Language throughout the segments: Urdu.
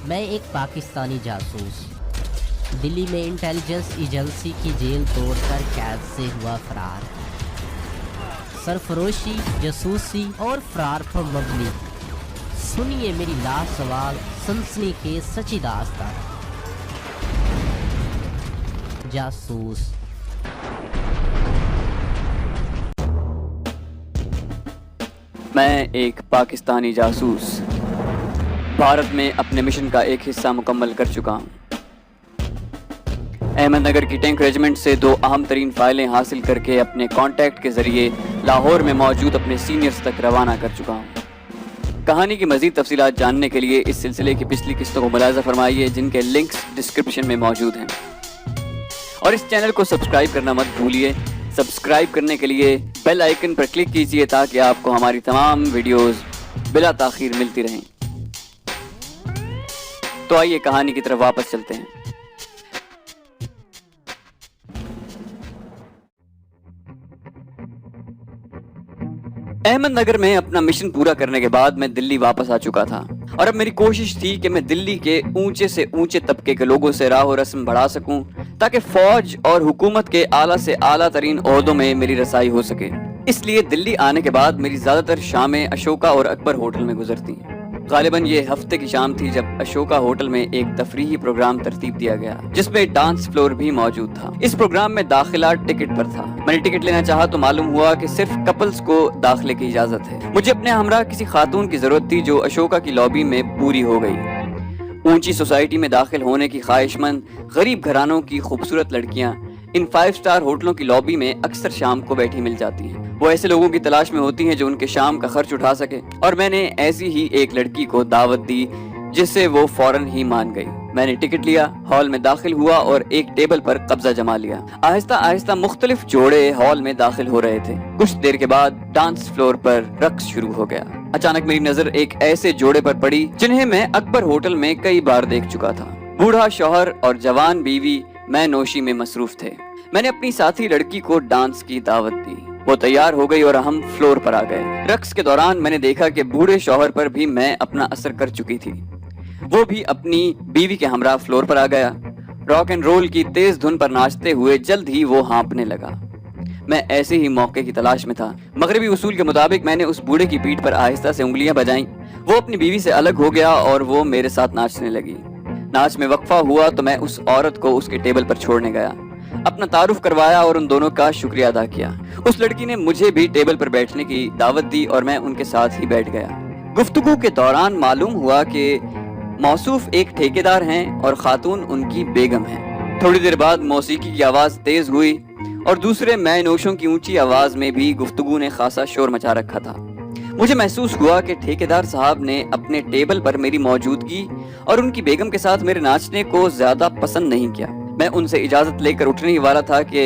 میں ایک پاکستانی جاسوس دلی میں انٹیلیجنس ایجنسی کی جیل توڑ کر قید سے ہوا فرار۔ سرفروشی، جاسوسی اور فرار پر مبنی سنیے میری لاسوال سنسنی خیز سچی داستان۔ جاسوس۔ میں ایک پاکستانی جاسوس بھارت میں اپنے مشن کا ایک حصہ مکمل کر چکا ہوں۔ احمد نگر کی ٹینک ریجمنٹ سے 2 اہم ترین فائلیں حاصل کر کے اپنے کانٹیکٹ کے ذریعے لاہور میں موجود اپنے سینئرز تک روانہ کر چکا ہوں۔ کہانی کی مزید تفصیلات جاننے کے لیے اس سلسلے کی پچھلی قسطوں کو ملاحظہ فرمائیے، جن کے لنکس ڈسکرپشن میں موجود ہیں، اور اس چینل کو سبسکرائب کرنا مت بھولیے۔ سبسکرائب کرنے کے لیے بیل آئیکن پر کلک کیجیے تاکہ آپ کو ہماری تمام ویڈیوز بلا تاخیر ملتی رہیں۔ تو آئیے کہانی کی طرف واپس چلتے ہیں۔ احمد نگر میں اپنا مشن پورا کرنے کے بعد میں دلی واپس آ چکا تھا، اور اب میری کوشش تھی کہ میں دلی کے اونچے سے اونچے طبقے کے لوگوں سے راہ و رسم بڑھا سکوں تاکہ فوج اور حکومت کے اعلیٰ سے اعلیٰ ترین عہدوں میں میری رسائی ہو سکے۔ اس لیے دلی آنے کے بعد میری زیادہ تر شامیں اشوکا اور اکبر ہوٹل میں گزرتی۔ غالباً یہ ہفتے کی شام تھی جب اشوکا ہوٹل میں ایک تفریحی پروگرام ترتیب دیا گیا، جس میں ڈانس فلور بھی موجود تھا۔ اس پروگرام میں داخلہ ٹکٹ پر تھا۔ میں نے ٹکٹ لینا چاہا تو معلوم ہوا کہ صرف کپلز کو داخلے کی اجازت ہے۔ مجھے اپنے ہمراہ کسی خاتون کی ضرورت تھی جو اشوکا کی لابی میں پوری ہو گئی۔ اونچی سوسائٹی میں داخل ہونے کی خواہش مند غریب گھرانوں کی خوبصورت لڑکیاں ان 5 اسٹار ہوٹلوں کی لابی میں اکثر شام کو بیٹھی مل جاتی ہیں۔ وہ ایسے لوگوں کی تلاش میں ہوتی ہیں جو ان کے شام کا خرچ اٹھا سکے، اور میں نے ایسی ہی ایک لڑکی کو دعوت دی جس سے وہ فوراً ہی مان گئی۔ میں نے ٹکٹ لیا، ہال میں داخل ہوا اور ایک ٹیبل پر قبضہ جما لیا۔ آہستہ آہستہ مختلف جوڑے ہال میں داخل ہو رہے تھے۔ کچھ دیر کے بعد ڈانس فلور پر رقص شروع ہو گیا۔ اچانک میری نظر ایک ایسے جوڑے پر پڑی جنہیں میں اکبر ہوٹل میں کئی بار دیکھ چکا تھا۔ بوڑھا شوہر اور جوان بیوی میں نوشی میں مصروف تھے۔ میں نے اپنی ساتھی لڑکی کو ڈانس کی دعوت دی۔ وہ تیار ہو گئی اور ہم فلور پر آ گئے۔ رقص کے دوران میں نے دیکھا کہ بوڑھے شوہر پر بھی میں اپنا اثر کر چکی تھی۔ وہ بھی اپنی بیوی کے ہمراہ فلور پر آ گیا۔ راک اینڈ رول کی تیز دھن پر ناچتے ہوئے جلد ہی وہ ہانپنے لگا۔ میں ایسے ہی موقع کی تلاش میں تھا۔ مغربی اصول کے مطابق میں نے اس بوڑھے کی پیٹھ پر آہستہ سے انگلیاں بجائیں۔ وہ اپنی بیوی سے الگ ہو گیا اور وہ میرے ساتھ ناچنے لگی۔ ناچ میں وقفہ ہوا تو میں اس عورت کو اس کے ٹیبل پر چھوڑنے گیا، اپنا تعارف کروایا اور ان دونوں کا شکریہ ادا کیا۔ اس لڑکی نے مجھے بھی ٹیبل پر بیٹھنے کی دعوت دی اور میں ان کے ساتھ ہی بیٹھ گیا۔ گفتگو کے دوران معلوم ہوا کہ موصوف ایک ٹھیکیدار ہیں اور خاتون ان کی بیگم ہیں۔ تھوڑی دیر بعد موسیقی کی آواز تیز ہوئی اور دوسرے مے نوشوں کی اونچی آواز میں بھی گفتگو نے خاصا شور مچا رکھا تھا۔ مجھے محسوس ہوا کہ ٹھیکیدار صاحب نے اپنے ٹیبل پر میری موجودگی اور ان کی بیگم کے ساتھ میرے ناچنے کو زیادہ پسند نہیں کیا۔ میں ان سے اجازت لے کر اٹھنے ہی والا تھا کہ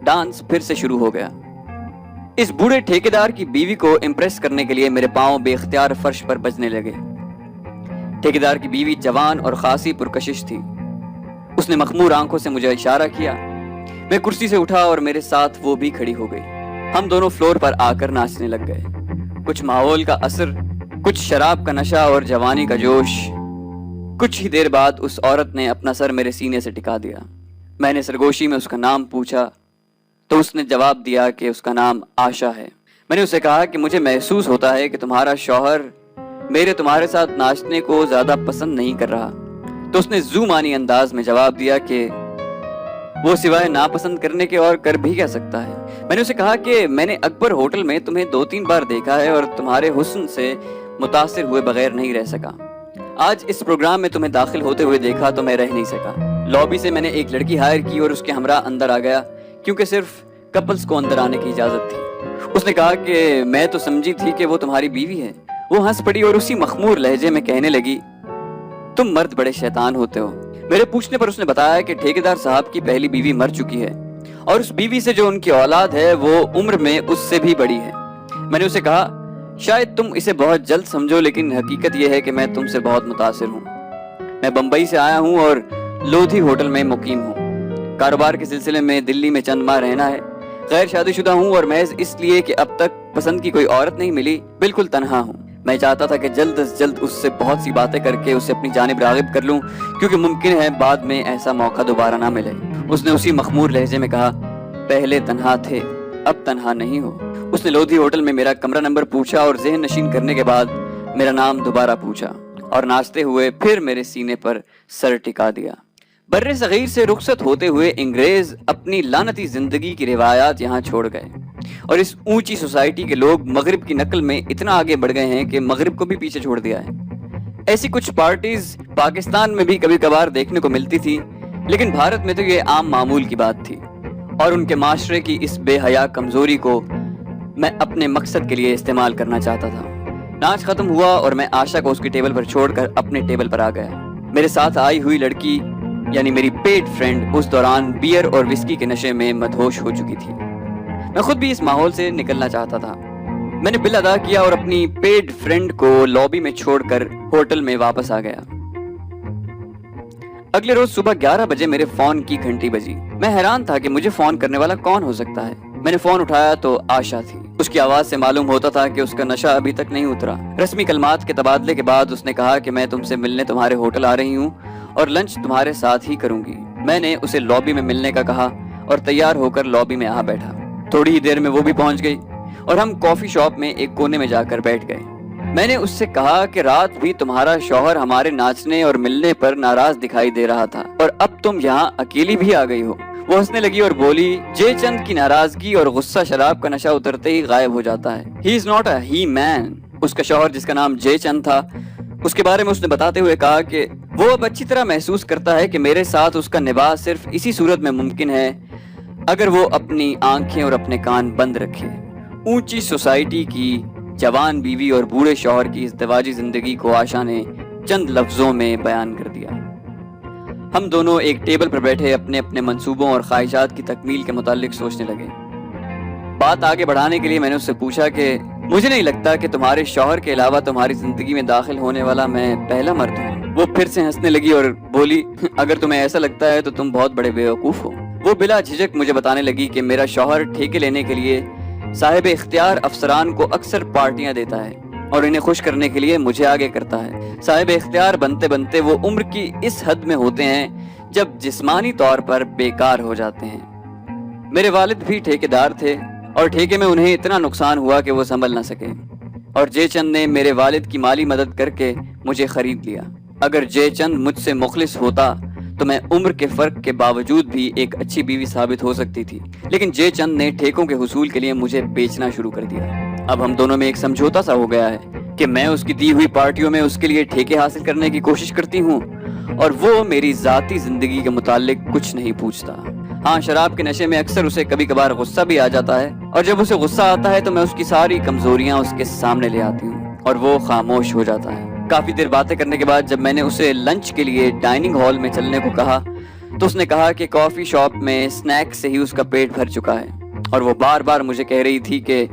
ڈانس پھر سے شروع ہو گیا۔ اس بوڑھے ٹھیکیدار کی بیوی کو امپریس کرنے کے لیے میرے پاؤں بے اختیار فرش پر بجنے لگے۔ ٹھیکیدار کی بیوی جوان اور خاصی پرکشش تھی۔ اس نے مخمور آنکھوں سے مجھے اشارہ کیا۔ میں کرسی سے اٹھا اور میرے ساتھ وہ بھی کھڑی ہو گئی۔ ہم دونوں فلور پر آ کر ناچنے لگ گئے۔ کچھ ماحول کا اثر، کچھ شراب کا نشہ اور جوانی کا جوش۔ کچھ ہی دیر بعد اس عورت نے اپنا سر میرے سینے سے ٹکا دیا۔ میں نے سرگوشی میں اس کا نام پوچھا تو اس نے جواب دیا کہ اس کا نام آشا ہے۔ میں نے اسے کہا کہ مجھے محسوس ہوتا ہے کہ تمہارا شوہر تمہارے ساتھ ناچنے کو زیادہ پسند نہیں کر رہا۔ تو اس نے زومانی انداز میں جواب دیا کہ وہ سوائے ناپسند کرنے کے اور کر بھی کیا سکتا ہے۔ میں نے اسے کہا کہ میں نے اکبر ہوٹل میں تمہیں 2-3 بار دیکھا ہے اور تمہارے حسن سے متاثر ہوئے بغیر نہیں رہ سکا۔ آج اس پروگرام میں تمہیں داخل ہوتے ہوئے دیکھا تو میں رہ نہیں سکا۔ لابی سے میں نے ایک لڑکی ہائر کی اور اس کے ہمراہ اندر آ گیا کیونکہ صرف کپلز کو اندر آنے کی اجازت تھی۔ اس نے کہا کہ میں تو سمجھی تھی کہ وہ تمہاری بیوی ہے۔ وہ ہنس پڑی اور اسی مخمور لہجے میں کہنے لگی، تم مرد بڑے شیطان ہوتے ہو۔ میرے پوچھنے پر اس نے بتایا کہ ٹھیکیدار صاحب کی پہلی بیوی مر چکی ہے اور اس بیوی سے جو ان کی اولاد ہے وہ عمر میں اس سے بھی بڑی ہے۔ میں نے اسے کہا، شاید تم اسے بہت جلد سمجھو لیکن حقیقت یہ ہے کہ میں تم سے بہت متاثر ہوں۔ میں بمبئی سے آیا ہوں اور لودھی ہوٹل میں مقیم ہوں۔ کاروبار کے سلسلے میں دلی میں چند ماہ رہنا ہے۔ غیر شادی شدہ ہوں اور محض اس لیے کہ اب تک پسند کی کوئی عورت نہیں ملی، بالکل تنہا ہوں۔ میں چاہتا تھا کہ جلد از جلد اس سے بہت سی باتیں کر کے اسے اپنی جانب راغب کر لوں، کیونکہ ممکن ہے بعد میں ایسا موقع دوبارہ نہ ملے۔ اس نے اسی مخمور لہجے میں کہا، پہلے تنہا تھے، اب تنہا نہیں ہو۔ اس نے لودھی ہوٹل میں میرا کمرہ نمبر پوچھا اور ذہن نشین کرنے کے بعد میرا نام دوبارہ پوچھا اور ناچتے ہوئے پھر میرے سینے پر سر ٹکا دیا۔ بر صغیر سے رخصت ہوتے ہوئے انگریز اپنی لعنتی زندگی کی روایات یہاں چھوڑ گئے، اور اس اونچی سوسائٹی کے لوگ مغرب کی نقل میں اتنا آگے بڑھ گئے ہیں کہ مغرب کو بھی پیچھے چھوڑ دیا ہے۔ ایسی کچھ پارٹیز پاکستان میں بھی کبھی کبھار دیکھنے کو ملتی تھی، لیکن بھارت میں تو یہ عام معمول کی بات تھی، اور ان کے معاشرے کی اس بے حیا کمزوری کو میں اپنے مقصد کے لیے استعمال کرنا چاہتا تھا۔ ناچ ختم ہوا اور میں آشا کو اس کی ٹیبل پر چھوڑ کر اپنے ٹیبل پر آ گیا۔ میرے ساتھ آئی ہوئی لڑکی یعنی میری پیٹ فرینڈ اس دوران بیئر اور وسکی کے نشے میں مدہوش ہو چکی تھی۔ میں خود بھی اس ماحول سے نکلنا چاہتا تھا۔ میں نے بل ادا کیا اور اپنی پیٹ فرینڈ کو لابی میں چھوڑ کر ہوٹل میں واپس آ گیا۔ اگلے روز صبح 11 بجے میرے فون کی گھنٹی بجی۔ میں حیران تھا کہ مجھے فون کرنے والا کون ہو سکتا ہے۔ میں نے فون اٹھایا تو آشا تھی۔ اس کی آواز سے معلوم ہوتا تھا کہ اس کا نشہ ابھی تک نہیں اترا۔ رسمی کلمات کے تبادلے کے بعد اس نے کہا کہ میں تم سے ملنے تمہارے ہوٹل آ رہی ہوں اور لنچ تمہارے ساتھ ہی کروں گی۔ میں نے اسے لابی میں ملنے کا کہا اور تیار ہو کر لابی میں آ بیٹھا۔ تھوڑی ہی دیر میں وہ بھی پہنچ گئی اور ہم کافی شاپ میں ایک کونے میں جا کر بیٹھ گئے۔ میں نے اس سے کہا کہ رات بھی تمہارا شوہر ہمارے ناچنے اور ملنے پر ناراض دکھائی دے رہا تھا اور اب تم یہاں اکیلی بھی آ گئی ہو۔ وہ ہنسنے لگی اور بولی، جے چند کی ناراضگی اور غصہ شراب کا نشہ اترتے ہی غائب ہو جاتا ہے۔ ہی از ناٹ اے ہی مین۔ اس کا شوہر جس کا نام جے چند تھا، اس کے بارے میں اس نے بتاتے ہوئے کہا کہ وہ اب اچھی طرح محسوس کرتا ہے کہ میرے ساتھ اس کا نباہ صرف اسی صورت میں ممکن ہے اگر وہ اپنی آنکھیں اور اپنے کان بند رکھے۔ اونچی سوسائٹی کی جوان بیوی اور بوڑھے شوہر کی ازدواجی زندگی کو آشا نے چند لفظوں میں بیان کر دیا۔ ہم دونوں ایک ٹیبل پر بیٹھے اپنے اپنے منصوبوں اور خواہشات کی تکمیل کے متعلق سوچنے لگے۔ بات آگے بڑھانے کے لیے میں نے اس سے پوچھا کہ مجھے نہیں لگتا کہ تمہارے شوہر کے علاوہ تمہاری زندگی میں داخل ہونے والا میں پہلا مرد ہوں۔ وہ پھر سے ہنسنے لگی اور بولی، اگر تمہیں ایسا لگتا ہے تو تم بہت بڑے بیوقوف ہو۔ وہ بلا جھجک مجھے بتانے لگی کہ میرا شوہر ٹھیکے لینے کے لیے صاحب اختیار افسران کو اکثر پارٹیاں دیتا ہے اور انہیں خوش کرنے کے لیے مجھے آگے کرتا ہے۔ صاحب اختیار بنتے بنتے وہ عمر کی اس حد میں ہوتے ہیں جب جسمانی طور پر بیکار ہو جاتے ہیں۔ میرے والد بھی ٹھیکیدار تھے اور ٹھیکے میں انہیں اتنا نقصان ہوا کہ وہ سنبھل نہ سکے، اور جے چند نے میرے والد کی مالی مدد کر کے مجھے خرید لیا۔ اگر جے چند مجھ سے مخلص ہوتا تو میں عمر کے فرق کے باوجود بھی ایک اچھی بیوی ثابت ہو سکتی تھی، لیکن جے چند نے ٹھیکوں کے حصول کے لیے مجھے بیچنا شروع کر دیا۔ اب ہم دونوں میں ایک سمجھوتا سا ہو گیا ہے کہ میں اس کی دی ہوئی پارٹیوں میں اس کے لیے ٹھیکے حاصل کرنے کی کوشش کرتی ہوں اور وہ میری ذاتی زندگی کے متعلق کچھ نہیں پوچھتا۔ ہاں، شراب کے نشے میں اکثر اسے کبھی کبھار غصہ بھی آ جاتا ہے، اور جب اسے غصہ آتا ہے تو میں اس کی ساری کمزوریاں اس کے سامنے لے آتی ہوں اور وہ خاموش ہو جاتا ہے۔ کافی دیر باتیں کرنے کے بعد جب میں نے اسے لنچ کے لیے ڈائننگ ہال میں چلنے کو کہا تو اس نے کہا کہ کافی شاپ میں سنیک سے ہی اس کا پیٹ بھر چکا ہے، اور وہ بار بار مجھے کہہ رہی تھی کہ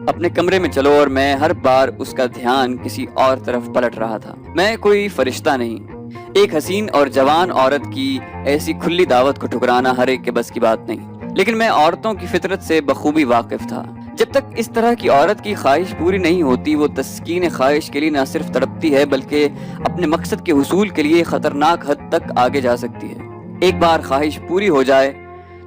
اپنے کمرے میں چلو، اور میں ہر بار اس کا دھیان کسی اور طرف پلٹ رہا تھا۔ میں کوئی فرشتہ نہیں۔ ایک حسین اور جوان عورت کی ایسی کھلی دعوت کو ٹھکرانا ہر ایک کے بس کی بات نہیں، لیکن میں عورتوں کی فطرت سے بخوبی واقف تھا۔ جب تک اس طرح کی عورت کی خواہش پوری نہیں ہوتی، وہ تسکین خواہش کے لیے نہ صرف تڑپتی ہے بلکہ اپنے مقصد کے حصول کے لیے خطرناک حد تک آگے جا سکتی ہے۔ ایک بار خواہش پوری ہو جائے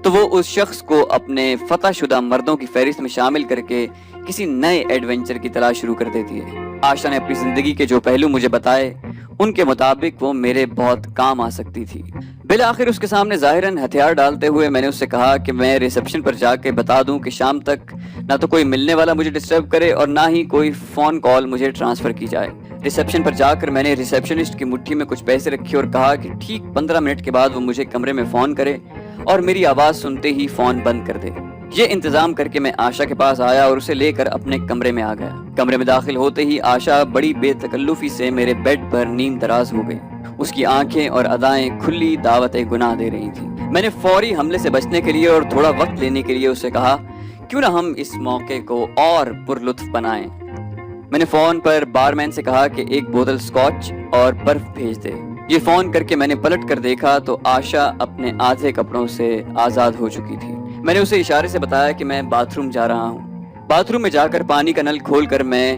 تو وہ اس شخص کو اپنے فتح شدہ مردوں کی فہرست میں شامل کر کے کسی نئے ایڈونچر کی تلاش شروع کر دیتی ہے۔ آشا نے اپنی زندگی کے جو پہلو مجھے بتائے ان کے مطابق وہ میرے بہت کام آ سکتی تھی۔ بالآخر اس کے سامنے ظاہراً ہتھیار ڈالتے ہوئے میں نے اس سے کہا کہ میں ریسیپشن پر جا کے بتا دوں کہ شام تک نہ تو کوئی ملنے والا مجھے ڈسٹرب کرے اور نہ ہی کوئی فون کال مجھے ٹرانسفر کی جائے۔ ریسیپشن پر جا کر میں نے ریسیپشنسٹ کی مٹھی میں کچھ پیسے رکھے اور کہا کہ ٹھیک 15 منٹ کے بعد وہ مجھے کمرے میں فون کرے اور میری آواز سنتے ہی فون بند کر دے۔ یہ انتظام کر کے میں آشا کے پاس آیا اور اسے لے کر اپنے کمرے میں آ گیا۔ کمرے میں داخل ہوتے ہی آشا بڑی بے تکلفی سے میرے بیڈ پر نیم دراز ہو گئی۔ اس کی آنکھیں اور ادائیں کھلی دعوت گناہ دے رہی تھیں۔ میں نے فوری حملے سے بچنے کے لیے اور تھوڑا وقت لینے کے لیے اسے کہا، کیوں نہ ہم اس موقع کو اور پرلطف بنائیں۔ میں نے فون پر بارمین سے کہا کہ ایک بوتل سکاچ اور برف بھیج دے۔ یہ فون کر کے میں نے پلٹ کر دیکھا تو آشا اپنے آدھے کپڑوں سے آزاد ہو چکی تھی۔ میں نے اسے اشارے سے بتایا کہ میں باتھ روم جا رہا ہوں۔ باتھ روم میں جا کر پانی کا نل کھول کر میں